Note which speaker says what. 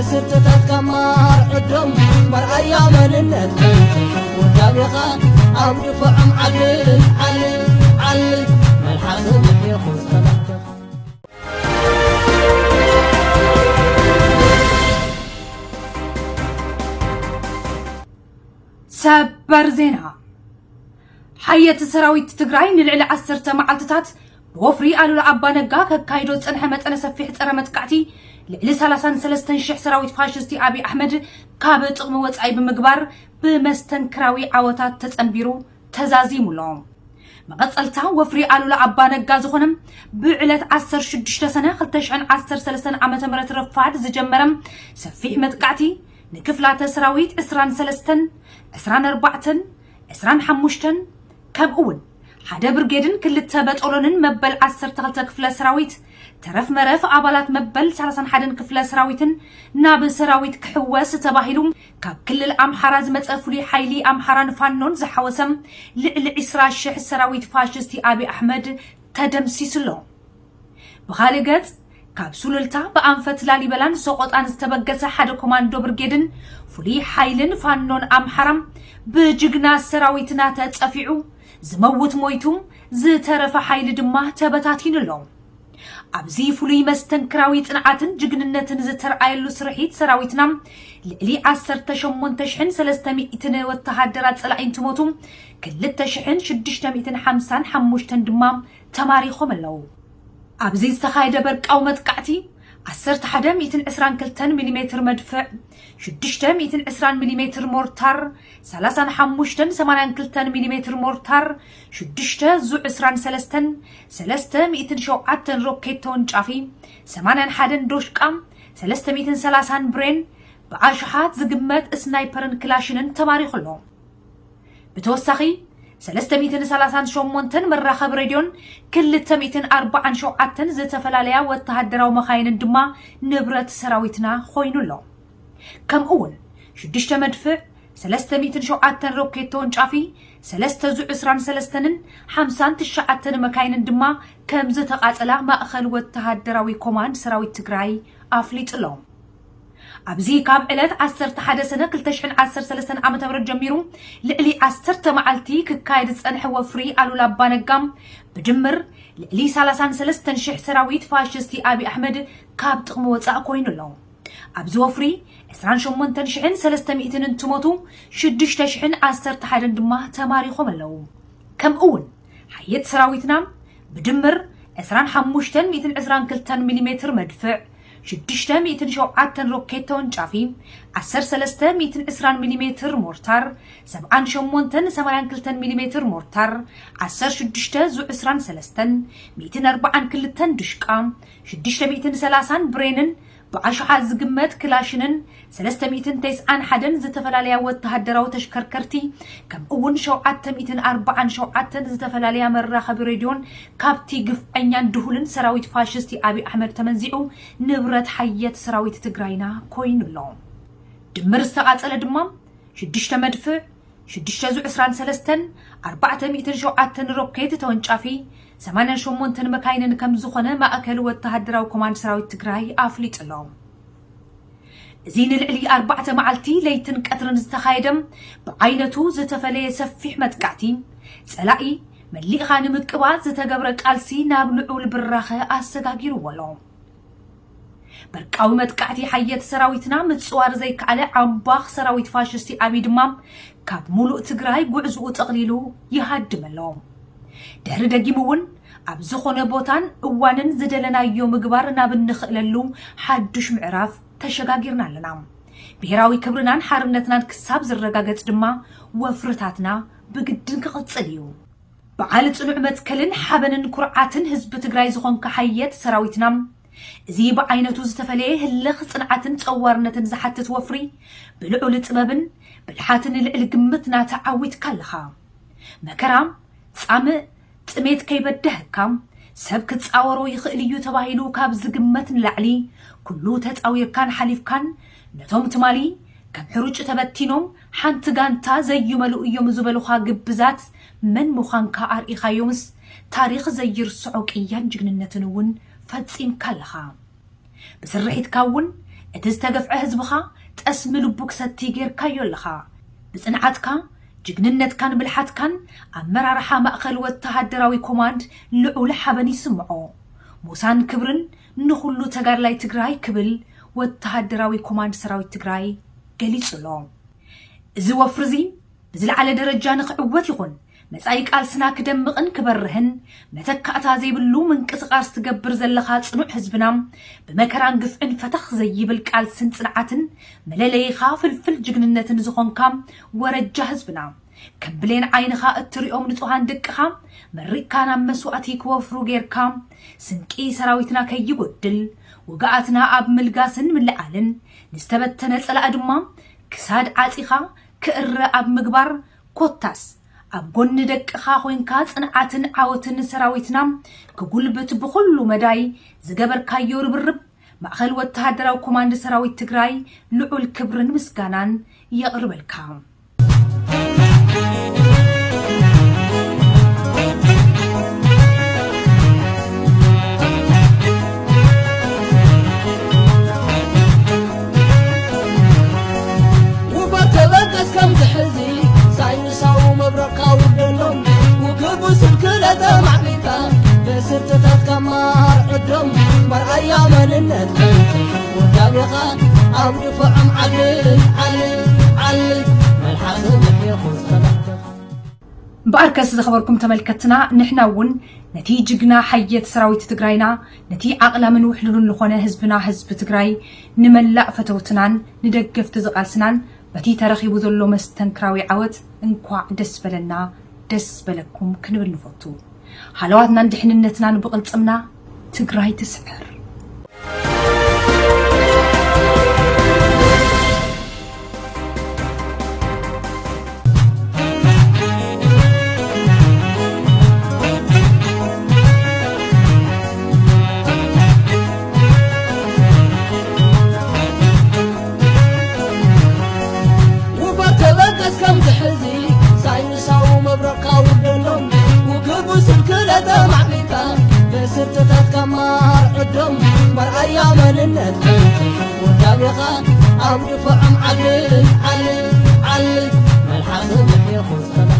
Speaker 1: ستتك كمار عدم مرأي مننت ودابيخا عبد فعم علل علل علل ملحق يخوز خلقتك
Speaker 2: سبر زينها حية سراويت تግራይ ንልዕሊ 10 መዓልትታት ወፍሪ ኣሉላ ኣባ ነጋ ከካይዶ ጽንሐ መጠነ ሰፊሕ ፀረ መጥቃዕቲ ልዕሊ 33,000 ሰራዊት ፋሽስቲ አብይ አሕመድ ካብ ጥቕሚ ወጻኢ ብምግባር ብመስተንክራዊ ዓወታት ተጸንቢሩ ተዛዚሙሎም መቐጸልታ ወፍሪ ኣሉላ ኣባ ነጋ ዝኾነም ብዕለት 16 ሰነ 2013 ዓመተ ምህረት ረፋድ ዝጀመረም ሰፊሕ መጥቃዕቲ ንክፍላተ ሰራዊት 23 24 25 ከምኡውን ሓደ ብርጌድን ክልተ በጦሎንን መበል 12 ክፍለ ሰራዊት ተረፍ መረፍ አባላት መበል 31 ክፍለ ሰራዊትን ናብ ሰራዊት ክሕወስ ተባሂሉ ካብ ክልል አምሓራ ዝመጸ ፍሉይ ሓይሊ አምሓራን ፋኖን ዝሓወሰም ልዕሊ 20,000 ሰራዊት ፋሽስቲ አብይ አሕመድ ተደምሲስሎ ብኻልእ ገጽ ካብ ሱሉልታ በአንፈት ላሊበላን ሰቆጣን ዝተበገሰ ሓደ ኮማንዶ ብርጌድን ፍሉይ ሓይልን ፋኖን አምሓራም ብጅግና ሰራዊትና ተጸፊዑ ዝመውት ሞይቱ ዝተረፈ ሓይሊ ድማ ተበታቲኑሎ ኣብዚ ፍሉይ መስተንክራዊ ጽንዓትን ጅግንነትን ዝተርኣየሉ ስርሒት ሰራዊትና ልዕሊ 18,300 ወተሃደራት ጸላኢን ትሞቱ 2,655 ድማ ተማሪኾም ኣለዉ ኣብዚ ዝተኻየደ በርቃው መጥቃዕቲ 1122 ሚሜ መድፍዕ 620 ሚሜ ሞርታር 3582 ሚሜ ሞርታር 623 307 ሮኬት ተወንጫፊ 81 ዶሽቃ 330 ብሬን ብኣሽሓት ዝግመት ስናይፐርን ክላሽንን ተማሪኹሎ ብተወሳኺ 338 መራኸብ ሬድዮን 247 ዝተፈላለያ ወተሃደራዊ መኻይንን ድማ ንብረት ሰራዊትና ኮይኑሎ ከምኡውን 6 መድፍዕ 307 ሮኬት ተወንጫፊ 323ን 59 መካይንን ድማ ከም ዝተቃጸላ ማእኸል ወተሃደራዊ ኮማንድ ሰራዊት ትግራይ ኣፍሊጥሎ ኣብዚ ካብ ዕለት 11 ሰነ 2013 ዓመተ ምህረት ጀሚሩ ልዕሊ 10 መዓልቲ ክካየድ ጸንሐ ወፍሪ ኣሉላ ኣባ ነጋም ብድምር ልዕሊ 33,000 ሰራዊት ፋሽስቲ አብይ አሕመድ ካብ ጥቕሚ ወጻኢ ኮይኑሎ ኣብዚ ወፍሪ 28,300 እንትሞቱ 6,011 ድማ ተማሪኾም ኣለዉ ከምኡውን ሓየት ሰራዊትና ብድምር 25,122 ሚሜ መድፍዕ 607 ሮኬት ተወንጫፊ 1320 ሚሜ ሞርታር 7882 ሚሜ ሞርታር 1623 142 ድሽቃ 630 ብሬንን ብኣሽሓት ዝግመት ክላሽንን 391 ዝተፈላለያ ወተሃደራዊ ተሽከርከርቲ ከምኡውን 747 ዝተፈላለያ መራኸቢ ሬድዮን ካብቲ ግፍዐኛን ድሁልን ሰራዊት ፋሽስቲ አብይ አሕመድ ተመንዚዑ ንብረት ሓየት ሰራዊት ትግራይና ኮይኑሎ ድምር ዝተቃጸለ ድማ 6 መድፍዕ 623 407 ሮኬት ተወንጫፊ 88 መካይንን ከም ዝኾነ ማእከል ወተሃደራዊ ኮማንድ ሰራዊት ትግራይ ኣፍሊጥሎ እዚ ንልዕሊ 4 መዓልቲ ለይትን ቀትርን ዝተኻየደም ብዓይነቱ ዝተፈለየ ሰፊሕ መጥቃዕቲ ጸላኢ መሊእኻ ንምቅባል ዝተገብረ ቃልሲ ናብ ልዑል ብራኸ ኣሰጋጊርዎሎ በርቃዊ መጥቃዕቲ ሓየት ሰራዊትና ምጽዋር ዘይከኣለ ዓምባኽ ሰራዊት ፋሽስቲ አብይ ድማ ካብ ሙሉእ ትግራይ ጉዕዝኡ ጠቕሊሉ ይሃድመሎ ድሕሪ ደጊሙውን ኣብ ዝኾነ ቦታን እዋንን ዝደለናዮ ምግባር ናብ እንኽእለሉ ሓዱሽ ምዕራፍ ተሸጋጊርና ኣለና ብሄራዊ ክብርናን ሓርነትናን ክሳብ ዝረጋገጽ ድማ ወፍርታትና ብግድን ክቕጽል እዩ በዓል ጽኑዕ መትከልን ሓበንን ኩርዓትን ህዝቢ ትግራይ ዝኾንካ ሓየት ሰራዊትና እዚ በዓይነቱ ዝተፈለየ ህልኽ ጽንዓትን ጸዋርነትን ዝሓትት ወፍሪ ብልዑል ጥበብን ብልሓትን ልዕሊ ግምትና ተዓዊትካ ኣለኻ መከራ ጻምእ ጥሜት ከይበድህካ ሰብ ክጻወሮ ይኽእል እዩ ተባሂሉ ካብ ዝግመት ንላዕሊ ኩሉ ተጻዊርካን ሓሊፍካን ነቶም ትማሊ ከም ሕሩጭ ተበቲኖም ሓንቲ ጋንታ ዘይመሉ እዮም ዝበሉኻ ግብዛት መን ምዃንካ ኣርኢኻዮምስ ታሪኽ ዘይርስዖ ቅያን ጅግንነትን እውን ፈጺምካ ኣለኻ ብስርሒትካ እውን اتستغفع حزبخا تأسم لبوك ستي غيركايو لخا بصنعتكا جግንነትካን ብልሓትካን ኣመራርሓ ማእኸል ወተሃደራዊ ኮማንድ ልዑል ሓበን ይስምዖ ሙሳን ክብርን ንኹሉ ተጋድላይ ትግራይ ክብል ወተሃደራዊ ኮማንድ ሰራዊት ትግራይ ገሊጹሎ እዚ ወፍርዚ ብዝለዓለ ደረጃ ንኽዕወት ይኹን መጻኢ ቃልስና ክደምቕን ክበርህን መተካእታ ዘይብሉ ምንቅስቓስ ትገብር ዘለኻ ጽኑዕ ህዝብና ብመከራን ግፍዕን ፈተኽ ዘይብል ቃልስን ጽንዓትን መለለይኻ ፍልፍል ጅግንነትን ዝኾንካ ወረጃ ህዝብና ከም ብሌን ዓይንኻ እትሪኦም ንጹሃን ደቅኻ መሪእካ ናብ መስዋዕቲ ክወፍሩ ጌርካ ስንቂ ሰራዊትና ከይጎድል ወጋኣትና ኣብ ምልጋስን ምልዓልን ንዝተበተነ ጸላእ ድማ ክሳድ ዓጺኻ ክእረ ኣብ ምግባር ኮታስ ኣብ ጎኒ ደቅኻ ኾይንካ ጽንዓትን ዓወትን ሰራዊትና ክጉልበት ብኹሉ መዳይ ዝገበርካዮ ርብርብ ማእኸል ወተሃደራዊ ኮማንድ ሰራዊት ትግራይ ልዑል ክብርን ምስጋናን የቕርበልካ كمار عدم مرأي مننت ودابخا أو دفعم علل ملحظم يخوص خلقتك بأركز خبركم تملكتنا نحناون نتي جگنا حيات سراويت تقراينا نتي عقلا من وحلون لخونا هزبنا هزب تقراي نملأ فتوتنان ندقف تزقالسنان بتي ترخيبو ذلو مستنكراوي عوت انكوا دس بلنا دس بلكم كنبل نفوتو حلواتنا ندحننتنا نبقلصمنا تقراي تسعر وبتبقى كم تحزي ساينساو مبرقاو دلهم معبيكا بستتات كمار عدم مرأي مننت ودابخا أو دفعم علل ملحظم يخوص خلقتك